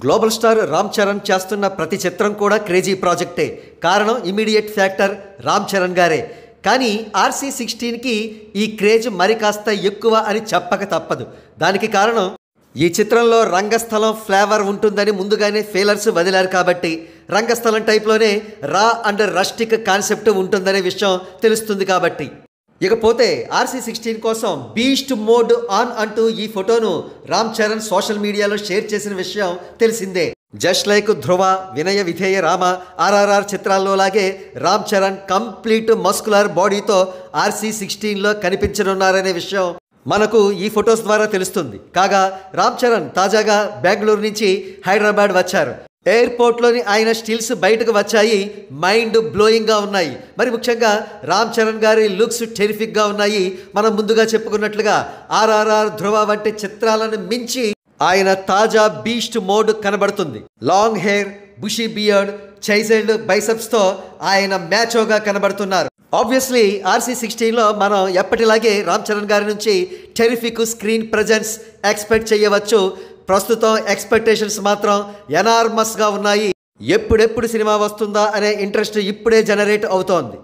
Global star Ram Charan చేస్తున్న ప్రతి చిత్రం కూడా క్రేజీ ప్రాజెక్టే. కారణం ఇమీడియట్ ఫ్యాక్టర్ రామ్ చరణ్ గారే. కానీ RC16కి ఈ క్రేజ్ మరి కాస్త ఎక్కువ అని చెప్పక తప్పదు. దానికి కారణం ఈ చిత్రంలో రంగస్థలం ఫ్లేవర్ ఉంటుందని ముందుగానే ఫీలర్స్ వదిలారు కాబట్టి రంగస్థలం టైప్లోనే రా అండ్ రస్టిక్ కాన్సెప్ట్ ఉంటుందనే విషయం తెలుస్తుంది కాబట్టి. ఇకపోతే RC16 కోసం బీస్ట్ మోడ్ ఆన్ అంటూ ఈ ఫోటోను రామ్ చరణ్ సోషల్ మీడియాలో షేర్ చేసిన విషయం తెలిసిందే. జస్ట్ లైక్ ధ్రువ, వినయ విధేయ రామ, RRR చిత్రాల్లో లాగే రామ్ చరణ్ కంప్లీట్ మస్కులర్ బాడీతో RC16లో కనిపించనున్నారనే విషయం మనకు ఈ ఫొటోస్ ద్వారా తెలుస్తుంది. కాగా రామ్ చరణ్ తాజాగా బెంగళూరు నుంచి హైదరాబాద్ వచ్చారు. ఎయిర్పోర్ట్లోని ఆయన స్టిల్స్ బయటకు వచ్చాయి. మైండ్ బ్లోయింగ్గా ఉన్నాయి. మరి ముఖ్యంగా రామ్ చరణ్ గారి లుక్స్ టెరిఫిక్గా ఉన్నాయి. మనం ముందుగా చెప్పుకున్నట్లుగా RRR, ధ్రువ వంటి చిత్రాలను మించి ఆయన తాజా బీస్ట్ మోడ్ కనబడుతుంది. లాంగ్ హెయిర్, బుషీ బియర్డ్, చైజెల్డ్ బైసెప్స్తో ఆయన మ్యాచోగా కనబడుతున్నారు. ఆబ్వియస్లీ RC16లో మనం ఎప్పటిలాగే రామ్ చరణ్ గారి నుంచి టెరిఫిక్ స్క్రీన్ ప్రజెన్స్ ఎక్స్పెక్ట్ చేయవచ్చు. ప్రస్తుతం ఎక్స్పెక్టేషన్స్ మాత్రం ఎనార్మస్గా ఉన్నాయి. ఎప్పుడెప్పుడు సినిమా వస్తుందా అనే ఇంట్రెస్ట్ ఇప్పుడే జనరేట్ అవుతోంది.